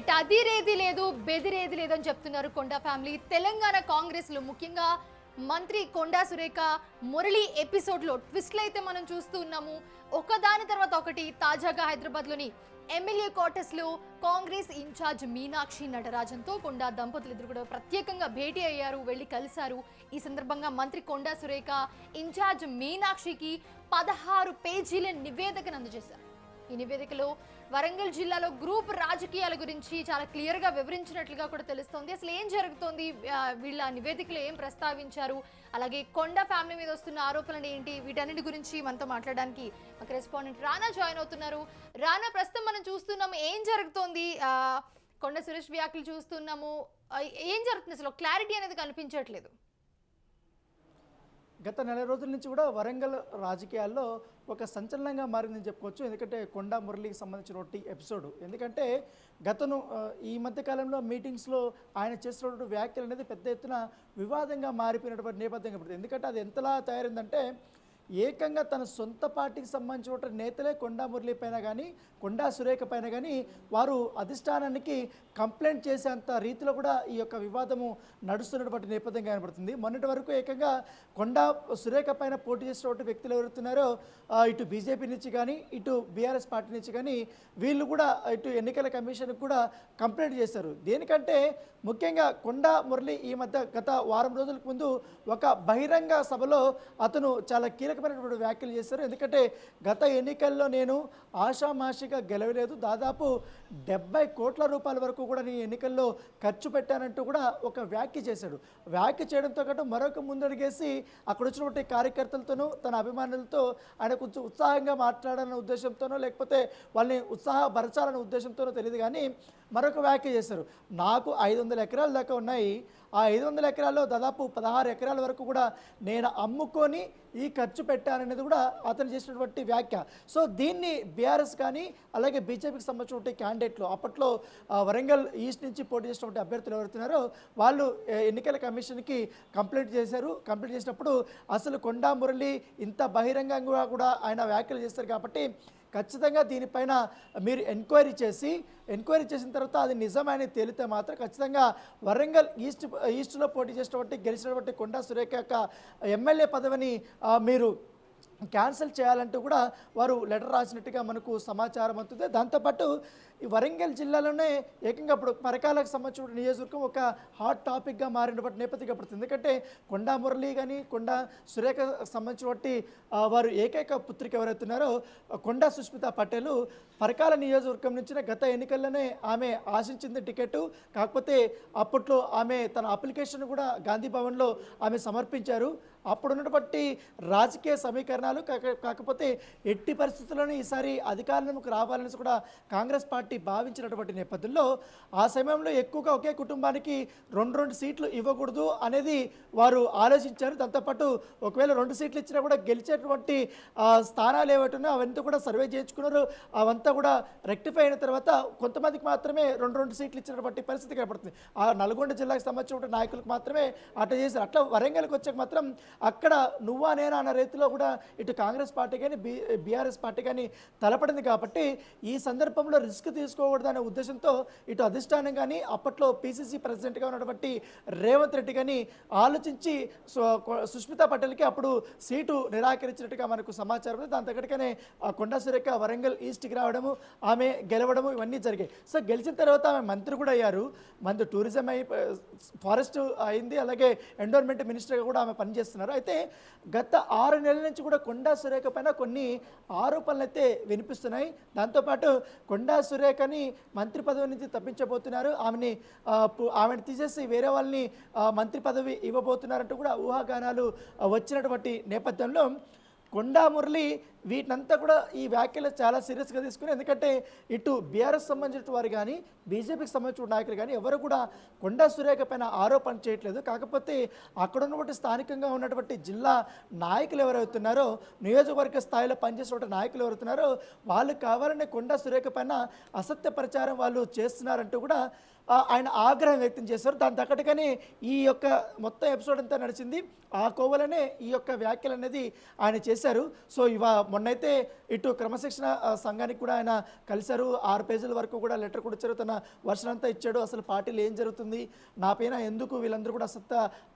Right, అదిరేది లేదు బెదిరేది లేదని చెప్తున్నారు కొండా ఫ్యామిలీ. తెలంగాణ కాంగ్రెస్ లో ముఖ్యంగా మంత్రి కొండా సురేఖ మురళి ఎపిసోడ్లో ట్విస్ట్లు అయితే మనం చూస్తూ ఉన్నాము. ఒకదాని తర్వాత ఒకటి. తాజాగా హైదరాబాద్లోని ఎమ్మెల్యే క్వార్టర్స్లో కాంగ్రెస్ ఇన్ఛార్జ్ మీనాక్షి నటరాజన్తో కొండా దంపతులు ఇద్దరు కూడా ప్రత్యేకంగా భేటీ అయ్యారు, వెళ్ళి కలిశారు. ఈ సందర్భంగా మంత్రి కొండా సురేఖ ఇన్ఛార్జ్ మీనాక్షికి 16 పేజీల నివేదికను అందజేశారు. ఈ నివేదికలో వరంగల్ జిల్లాలో గ్రూప్ రాజకీయాల గురించి చాలా క్లియర్గా వివరించినట్లుగా కూడా తెలుస్తోంది. అసలు ఏం జరుగుతోంది, వీళ్ళ నివేదికలో ఏం ప్రస్తావించారు, అలాగే కొండా ఫ్యామిలీ మీద వస్తున్న ఆరోపణలు ఏంటి, వీటన్నిటి గురించి మనతో మాట్లాడడానికి మా కరెస్పాండెంట్ రానా జాయిన్ అవుతున్నారు. రానా, ప్రస్తుతం మనం చూస్తున్నాము ఏం జరుగుతోంది, కొండా సురేష్ వ్యాఖ్యలు చూస్తున్నాము, ఏం జరుగుతుంది, అసలు క్లారిటీ అనేది కనిపించట్లేదు. గత నెల రోజుల నుంచి కూడా వరంగల్ రాజకీయాల్లో ఒక సంచలనంగా మారిందని చెప్పుకోవచ్చు. ఎందుకంటే కొండా మురళికి సంబంధించినటువంటి ఎపిసోడ్. ఎందుకంటే గతను ఈ మధ్యకాలంలో మీటింగ్స్లో ఆయన చేసినటువంటి వ్యాఖ్యలు అనేది పెద్ద ఎత్తున వివాదంగా మారిపోయినటువంటి నేపథ్యం కనబడుతుంది. ఎందుకంటే అది ఎంతలా తయారైందంటే ఏకంగా తన సొంత పార్టీకి సంబంధించిన నేతలే కొండా మురళి పైన కానీ కొండా సురేఖ పైన కానీ వారు అధిష్టానానికి కంప్లైంట్ చేసేంత రీతిలో కూడా ఈ యొక్క వివాదము నడుస్తున్నటువంటి నేపథ్యం కనబడుతుంది. మొన్నటి వరకు ఏకంగా కొండా సురేఖ పైన పోటీ చేసినటువంటి వ్యక్తులు ఎవరుతున్నారో ఇటు బీజేపీ నుంచి కానీ ఇటు బీఆర్ఎస్ పార్టీ నుంచి కానీ వీళ్ళు కూడా ఇటు ఎన్నికల కమిషన్కి కూడా కంప్లైంట్ చేశారు. దేనికంటే ముఖ్యంగా కొండా మురళి ఈ మధ్య గత వారం రోజుల ముందు ఒక బహిరంగ సభలో అతను చాలా కీలకమైనటువంటి వ్యాఖ్యలు చేశారు. ఎందుకంటే గత ఎన్నికల్లో నేను ఆషామాషిగా గెలవలేదు, దాదాపు 70 కోట్ల రూపాయల వరకు కూడా నేను ఎన్నికల్లో ఖర్చు పెట్టానంటూ కూడా ఒక వ్యాఖ్య చేశాడు. వ్యాఖ్య చేయడంతో పాటు మరొక ముందడిగేసి అక్కడ వచ్చినటువంటి కార్యకర్తలతోనూ తన అభిమానులతో ఆయన కొంచెం ఉత్సాహంగా మాట్లాడాలన్న ఉద్దేశంతోనో లేకపోతే వాళ్ళని ఉత్సాహపరచాలన్న ఉద్దేశంతోనో తెలియదు కానీ మరొక వ్యాఖ్య చేశారు. నాకు 500 ఎకరాల దాకా ఉన్నాయి, ఆ 500 ఎకరాల్లో దాదాపు 16 ఎకరాల వరకు కూడా నేను అమ్ముకొని ఈ ఖర్చు పెట్టాననేది కూడా అతను చేసినటువంటి వ్యాఖ్య. సో దీన్ని బీఆర్ఎస్ కానీ అలాగే బీజేపీకి సంబంధించినటువంటి క్యాండిడేట్లు అప్పట్లో వరంగల్ ఈస్ట్ నుంచి పోటీ చేసినటువంటి అభ్యర్థులు ఎవరుతున్నారో వాళ్ళు ఎన్నికల కమిషన్కి కంప్లైంట్ చేశారు. కంప్లైంట్ చేసినప్పుడు అసలు కొండా మురళి ఇంత బహిరంగంగా కూడా ఆయన వ్యాఖ్యలు చేస్తారు కాబట్టి ఖచ్చితంగా దీనిపైన మీరు ఎంక్వైరీ చేసిన తర్వాత అది నిజమైన తేలితే మాత్రం ఖచ్చితంగా వరంగల్ ఈస్ట్లో పోటీ చేసినటువంటి గెలిచినటువంటి కొండా సురేఖ యొక్క ఎమ్మెల్యే పదవిని మీరు క్యాన్సిల్ చేయాలంటూ కూడా వారు లెటర్ రాసినట్టుగా మనకు సమాచారం అవుతుంది. దాంతోపాటు ఈ వరంగల్ జిల్లాలోనే ఏకంగా ఇప్పుడు పరకాలకు సంబంధించిన నియోజకవర్గం ఒక హాట్ టాపిక్గా మారినటువంటి నేపథ్యం కనబడుతుంది. ఎందుకంటే కొండా మురళి కానీ కొండా సురేఖ సంబంధించినటువంటి వారు ఏకైక పుత్రిక ఎవరైతున్నారో కొండా సుష్మిత పటేల్ పరకాల నియోజకవర్గం నుంచి గత ఎన్నికల్లోనే ఆమె ఆశించింది టికెట్. కాకపోతే అప్పట్లో ఆమె తన అప్లికేషన్ కూడా గాంధీ భవన్లో ఆమె సమర్పించారు. అప్పుడు ఉన్నటువంటి రాజకీయ సమీకరణాలు కాకపోతే ఎట్టి పరిస్థితుల్లోనే ఈసారి అధికారంలోకి రావాలని కూడా కాంగ్రెస్ పార్టీ భావించినటువంటి నేపథ్యంలో ఆ సమయంలో ఎక్కువగా ఒకే కుటుంబానికి 2 సీట్లు ఇవ్వకూడదు అనేది వారు ఆలోచించారు. దాంతోపాటు ఒకవేళ 2 సీట్లు ఇచ్చినా కూడా గెలిచేటువంటి స్థానాలు ఏవైతున్నాయో అవంతా కూడా సర్వే చేయించుకున్నారు. అవంతా కూడా రెక్టిఫై అయిన తర్వాత కొంతమందికి మాత్రమే 2 సీట్లు ఇచ్చినటువంటి పరిస్థితి కనబడుతుంది. ఆ నల్గొండ జిల్లాకు సంబంధించిన నాయకులకు మాత్రమే అట్లా చేశారు. అట్లా వరంగల్కి వచ్చాక మాత్రం అక్కడ నువ్వా నేనా అన్న రీతిలో కూడా ఇటు కాంగ్రెస్ పార్టీ కానీ బీఆర్ఎస్ పార్టీ కానీ తలపడింది. కాబట్టి ఈ సందర్భంలో రిస్క్ తీసుకోకూడదనే ఉద్దేశంతో ఇటు అధిష్టానం కానీ అప్పట్లో పీసీసీ ప్రెసిడెంట్గా ఉన్నటువంటి రేవంత్ రెడ్డి కానీ ఆలోచించి సుష్మితా పటేల్కి అప్పుడు సీటు నిరాకరించినట్టుగా మనకు సమాచారం. దాని తగ్గట్టుగానే కొండా సురేఖ వరంగల్ ఈస్ట్కి రావడము, ఆమె గెలవడము ఇవన్నీ జరిగాయి. సో గెలిచిన తర్వాత ఆమె మంత్రి కూడా అయ్యారు. మంత్రి టూరిజం ఫారెస్ట్ అయింది, అలాగే ఎన్విరాన్మెంట్ మినిస్టర్గా కూడా ఆమె పనిచేస్తున్నారు. అయితే గత 6 నెలల నుంచి కూడా కొండా సురేఖ పైన కొన్ని ఆరోపణలు అయితే వినిపిస్తున్నాయి. దాంతోపాటు కొండా సురేఖని మంత్రి పదవి నుంచి తప్పించబోతున్నారు, ఆమెను తీసేసి వేరే వాళ్ళని మంత్రి పదవి ఇవ్వబోతున్నారంటూ కూడా ఊహాగానాలు వచ్చినటువంటి నేపథ్యంలో కొండా మురళి వీటినంతా కూడా ఈ వ్యాఖ్యలు చాలా సీరియస్గా తీసుకుని, ఎందుకంటే ఇటు బీఆర్ఎస్ సంబంధించిన వారు కానీ బీజేపీకి సంబంధించిన నాయకులు కానీ ఎవరు కూడా కొండా సురేఖ పైన ఆరోపణ చేయట్లేదు. కాకపోతే అక్కడ ఉన్నటువంటి స్థానికంగా ఉన్నటువంటి జిల్లా నాయకులు ఎవరవుతున్నారో, నియోజకవర్గ స్థాయిలో పనిచేసినటువంటి నాయకులు ఎవరవుతున్నారో వాళ్ళు కావాలనే కొండా సురేఖ పైన అసత్య ప్రచారం వాళ్ళు చేస్తున్నారంటూ కూడా ఆయన ఆగ్రహం వ్యక్తం చేశారు. దాని తగ్గట్టుగానే ఈ యొక్క మొత్తం ఎపిసోడ్ అంతా నడిచింది. ఆ కోవలనే ఈ యొక్క వ్యాఖ్యలు అనేది ఆయన చేశారు. సో మొన్నైతే ఇటు క్రమశిక్షణ సంఘానికి కూడా ఆయన కలిశారు. 6 పేజీల వరకు కూడా లెటర్ కూడా ఇచ్చారు. తన వర్షన్ అంతా ఇచ్చాడు. అసలు పార్టీలో ఏం జరుగుతుంది, నా పైన ఎందుకు వీళ్ళందరూ కూడా అసత్త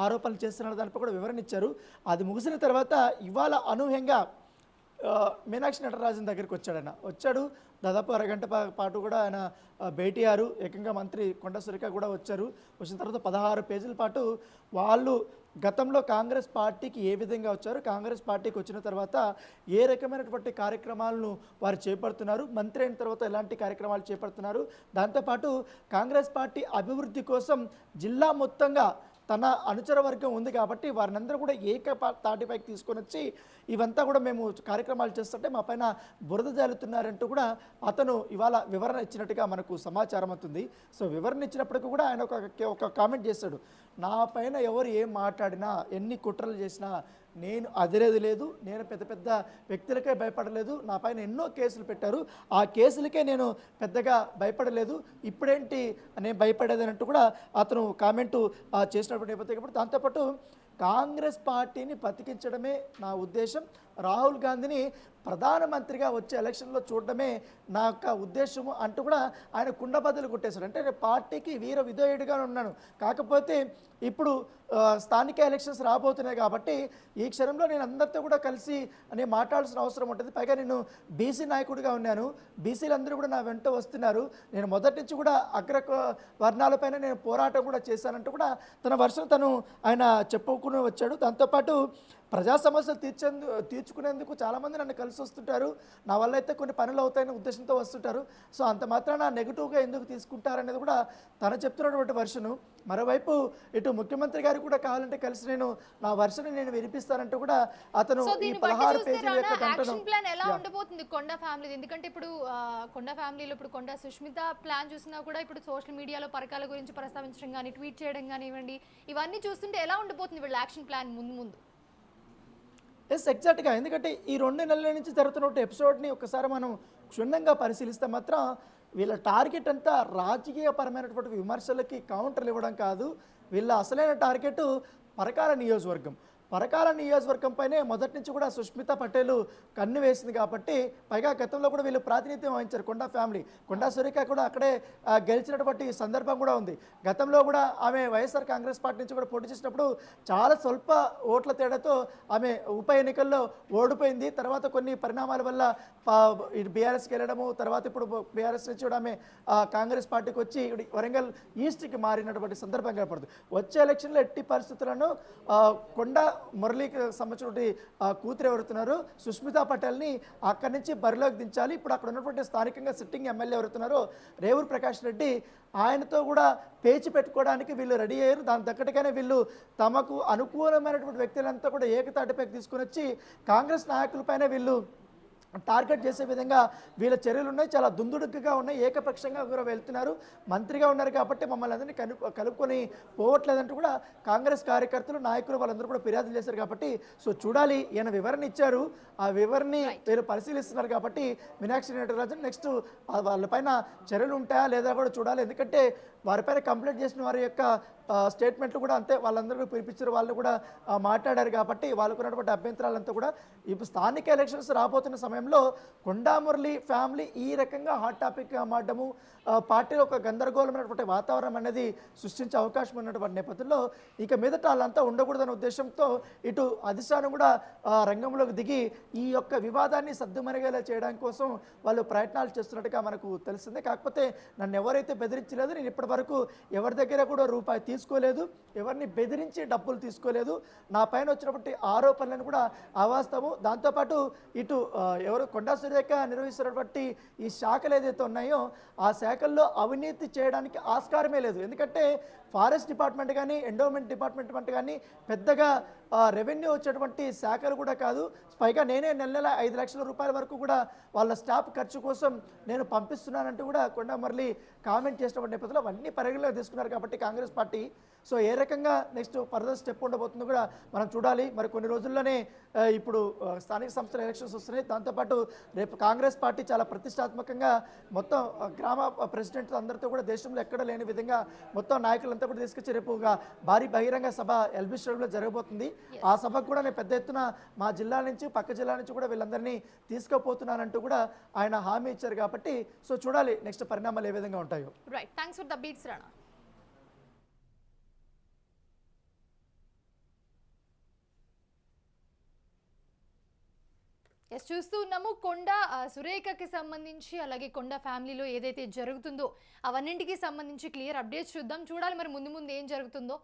ఆరోపణలు చేస్తున్నారు దానిపై కూడా వివరణ ఇచ్చారు. అది ముగిసిన తర్వాత ఇవాళ అనూహ్యంగా మీనాక్షి నటరాజన్ దగ్గరికి వచ్చాడు. దాదాపు అరగంట పాటు కూడా ఆయన భేటీ అయ్యారు. ఏకంగా మంత్రి కొండా సురేఖ కూడా వచ్చారు. వచ్చిన తర్వాత 16 పేజీల పాటు వాళ్ళు గతంలో కాంగ్రెస్ పార్టీకి ఏ విధంగా వచ్చారు, కాంగ్రెస్ పార్టీకి వచ్చిన తర్వాత ఏ రకమైనటువంటి కార్యక్రమాలను వారు చేపడుతున్నారు, మంత్రి అయిన తర్వాత ఎలాంటి కార్యక్రమాలు చేపడుతున్నారు, దాంతోపాటు కాంగ్రెస్ పార్టీ అభివృద్ధి కోసం జిల్లా మొత్తంగా తన అనుచర వర్గం ఉంది కాబట్టి వారిని అందరూ కూడా తాటిపైకి తీసుకొని వచ్చి ఇవంతా కూడా మేము కార్యక్రమాలు చేస్తుంటే మా పైన బురద జాలుతున్నారంటూ కూడా అతను ఇవాళ వివరణ ఇచ్చినట్టుగా మనకు సమాచారం అవుతుంది. సో వివరణ ఇచ్చినప్పటికీ కూడా ఆయన ఒక కామెంట్ చేశాడు, నా పైన ఎవరు ఏం మాట్లాడినా ఎన్ని కుట్రలు చేసినా నేను అదిరేది లేదు, నేను పెద్ద పెద్ద వ్యక్తులకే భయపడలేదు, నా పైన ఎన్నో కేసులు పెట్టారు, ఆ కేసులకే నేను పెద్దగా భయపడలేదు, ఇప్పుడేంటి నేను భయపడేది అన్నట్టు కూడా అతను కామెంటు చేసినటువంటి నేపథ్యం. కాబట్టి దాంతోపాటు కాంగ్రెస్ పార్టీని బతికించడమే నా ఉద్దేశం, రాహుల్ గాంధీని ప్రధానమంత్రిగా వచ్చే ఎలక్షన్లో చూడడమే నా యొక్క ఉద్దేశము అంటూ కూడా ఆయన కుండబద్దలు కొట్టేశాడు. అంటే నేను పార్టీకి వీర విధేయుడిగా ఉన్నాను, కాకపోతే ఇప్పుడు స్థానిక ఎలక్షన్స్ రాబోతున్నాయి కాబట్టి ఈ క్షణంలో నేను అందరితో కూడా కలిసి నేను మాట్లాడాల్సిన అవసరం ఉంటుంది. పైగా నేను బీసీ నాయకుడిగా ఉన్నాను, బీసీలందరూ కూడా నా వెంట వస్తున్నారు, నేను మొదటి నుంచి కూడా అగ్ర వర్ణాలపైన నేను పోరాటం కూడా చేశానంటూ కూడా తన వర్షం ఆయన చెప్పుకుని వచ్చాడు. దాంతోపాటు ప్రజా సమస్యలు తీర్చుకునేందుకు చాలామంది నన్ను కలిసి వస్తుంటారు, నా వల్ల అయితే కొన్ని పనులు అవుతాయనే ఉద్దేశంతో వస్తుంటారు, సో అంత మాత్రాన నెగిటివ్గా ఎందుకు తీసుకుంటారనేది కూడా తను చెప్తున్నటువంటి వర్షను. మరోవైపు ఇటు ముఖ్యమంత్రి గారు కూడా కావాలంటే కలిసి నా వర్షను నేను వినిపిస్తానంటూ కూడా అతను ఈ 16 పేజీల యొక్క యాక్షన్ ప్లాన్ ఎలా ఉండబోతుంది కొండా ఫ్యామిలీ? ఎందుకంటే ఇప్పుడు కొండా ఫ్యామిలీలో ఇప్పుడు కొండా సుష్మిత ప్లాన్ చూసినా కూడా ఇప్పుడు సోషల్ మీడియాలో పరకాల గురించి ప్రస్తావించడం కానీ ట్వీట్ చేయడం కానివ్వండి, ఇవన్నీ చూస్తుంటే ఎలా ఉండబోతుంది వీళ్ళ యాక్షన్ ప్లాన్ ముందు? ఎస్, ఎగ్జాక్ట్గా. ఎందుకంటే ఈ 2 నెలల నుంచి జరుగుతున్న ఎపిసోడ్ని ఒకసారి మనం క్షుణ్ణంగా పరిశీలిస్తే మాత్రం వీళ్ళ టార్గెట్ అంతా రాజకీయపరమైనటువంటి విమర్శలకి కౌంటర్లు ఇవ్వడం కాదు, వీళ్ళ అసలైన టార్గెట్ పరకాల నియోజకవర్గం. పరకాల నియోజకవర్గం పైనే మొదటి నుంచి కూడా సుష్మిత పటేల్ కన్ను వేసింది కాబట్టి, పైగా గతంలో కూడా వీళ్ళు ప్రాతినిధ్యం వహించారు కొండా ఫ్యామిలీ. కొండా సురేఖ కూడా అక్కడే గెలిచినటువంటి సందర్భం కూడా ఉంది. గతంలో కూడా ఆమె వైఎస్ఆర్ కాంగ్రెస్ పార్టీ నుంచి కూడా పోటీ చేసినప్పుడు చాలా స్వల్ప ఓట్ల తేడాతో ఆమె ఉప ఎన్నికల్లో ఓడిపోయింది. తర్వాత కొన్ని పరిణామాల వల్ల బీఆర్ఎస్కి వెళ్ళడము, తర్వాత ఇప్పుడు బీఆర్ఎస్ నుంచి కూడా ఆమె కాంగ్రెస్ పార్టీకి వచ్చి వరంగల్ ఈస్ట్కి మారినటువంటి సందర్భం కనపడుతుంది. వచ్చే ఎలక్షన్లో ఎట్టి పరిస్థితులను కొండా మురళీకి సంబంధించినటువంటి కూతురు ఎవరుతున్నారో సుష్మితా పటేల్ని అక్కడి నుంచి బరిలోకి దించాలి. ఇప్పుడు అక్కడ ఉన్నటువంటి స్థానికంగా సిట్టింగ్ ఎమ్మెల్యే ఎవరుతున్నారో రేవూరు ప్రకాష్ రెడ్డి, ఆయనతో కూడా పేచి పెట్టుకోవడానికి వీళ్ళు రెడీ అయ్యారు. దాని తగ్గట్టుగానే వీళ్ళు తమకు అనుకూలమైనటువంటి వ్యక్తులంతా కూడా ఏకతాటిపైకి తీసుకుని వచ్చి కాంగ్రెస్ నాయకులపైన వీళ్ళు టార్గెట్ చేసే విధంగా వీళ్ళ చర్యలు ఉన్నాయి. చాలా దుందుడుగ్గా ఉన్నాయి, ఏకపక్షంగా కూడా వెళ్తున్నారు. మంత్రిగా ఉన్నారు కాబట్టి మమ్మల్ని అందరినీ కలుపుకొని పోవట్లేదంటూ కూడా కాంగ్రెస్ కార్యకర్తలు నాయకులు వాళ్ళందరూ కూడా ఫిర్యాదులు చేశారు. కాబట్టి సో చూడాలి, ఈయన వివరణ ఇచ్చారు, ఆ వివరణని వీళ్ళు పరిశీలిస్తున్నారు కాబట్టి మీనాక్షి నటరాజన్ నెక్స్ట్ వాళ్ళపైన చర్యలు ఉంటాయా లేదా కూడా చూడాలి. ఎందుకంటే వారిపైన కంప్లైంట్ చేసిన వారి యొక్క స్టేట్మెంట్లు కూడా అంతే, వాళ్ళందరూ పిలిపించారు, వాళ్ళు కూడా మాట్లాడారు కాబట్టి వాళ్ళకు ఉన్నటువంటి అభ్యంతరాలంతా కూడా ఇప్పుడు స్థానిక ఎలక్షన్స్ రాబోతున్న సమయంలో కొండా మురళి ఫ్యామిలీ ఈ రకంగా హాట్ టాపిక్గా మారడము, పార్టీలో ఒక గందరగోళమైనటువంటి వాతావరణం అనేది సృష్టించే అవకాశం ఉన్నటువంటి నేపథ్యంలో ఇక మీదట వాళ్ళంతా ఉండకూడదనే ఉద్దేశంతో ఇటు అధిష్టానం కూడా రంగంలోకి దిగి ఈ యొక్క వివాదాన్ని సద్దుమరిగేలా చేయడానికి కోసం వాళ్ళు ప్రయత్నాలు చేస్తున్నట్టుగా మనకు తెలిసిందే. కాకపోతే నన్ను ఎవరైతే బెదిరించలేదు, నేను ఇప్పటి వరకు ఎవరి దగ్గర కూడా రూపాయి తీసుకోలేదు, ఎవరిని బెదిరించి డబ్బులు తీసుకోలేదు, నా పైన వచ్చినటువంటి ఆరోపణలను కూడా అవాస్తవము. దాంతోపాటు ఇటు ఎవరు కొండా సురేఖ నిర్వహిస్తున్నటువంటి ఈ శాఖలు ఏదైతే ఉన్నాయో ఆ శాఖల్లో అవినీతి చేయడానికి ఆస్కారమే లేదు. ఎందుకంటే ఫారెస్ట్ డిపార్ట్మెంట్ కానీ ఎండోమెంట్ డిపార్ట్మెంట్ కానీ పెద్దగా రెవెన్యూ వచ్చేటువంటి శాఖలు కూడా కాదు. పైగా నేనే నెల 5 లక్షల రూపాయల వరకు కూడా వాళ్ళ స్టాఫ్ ఖర్చు కోసం నేను పంపిస్తున్నానంటూ కూడా కొండా మురళి కామెంట్ చేసినటువంటి నేపథ్యంలో అవన్నీ పరిగణలోకి తీసుకున్నారు కాబట్టి కాంగ్రెస్ పార్టీ సో ఏ రకంగా నెక్స్ట్ ఫర్దర్ స్టెప్ ఉండబోతుందో కూడా మనం చూడాలి. మరి కొన్ని రోజుల్లోనే ఇప్పుడు స్థానిక సంస్థల ఎలక్షన్స్ వస్తున్నాయి. దాంతోపాటు రేపు కాంగ్రెస్ పార్టీ చాలా ప్రతిష్టాత్మకంగా మొత్తం గ్రామ ప్రెసిడెంట్ అందరితో కూడా దేశంలో ఎక్కడ లేని విధంగా మొత్తం నాయకులంతా కూడా తీసుకొచ్చి రేపు భారీ బహిరంగ సభ ఎల్బీ స్టేడియంలో జరగబోతుంది. ఆ సభకు కూడా నేను పెద్ద ఎత్తున మా జిల్లా నుంచి పక్క జిల్లా నుంచి కూడా వీళ్ళందరినీ తీసుకుపోతున్నానంటూ కూడా ఆయన హామీ ఇచ్చారు. కాబట్టి సో చూడాలి నెక్స్ట్ పరిణామాలు ఏ విధంగా ఉంటాయో. Right, thanks for the beats Rana. Yes, చూస్తూ ఉన్నాము కొండ సురేఖకి సంబంధించి అలాగే కొండ ఫ్యామిలీలో ఏదైతే జరుగుతుందో అవన్నింటికి సంబంధించి క్లియర్ అప్డేట్స్ చూద్దాం. చూడాలి మరి ముందు ముందు ఏం జరుగుతుందో.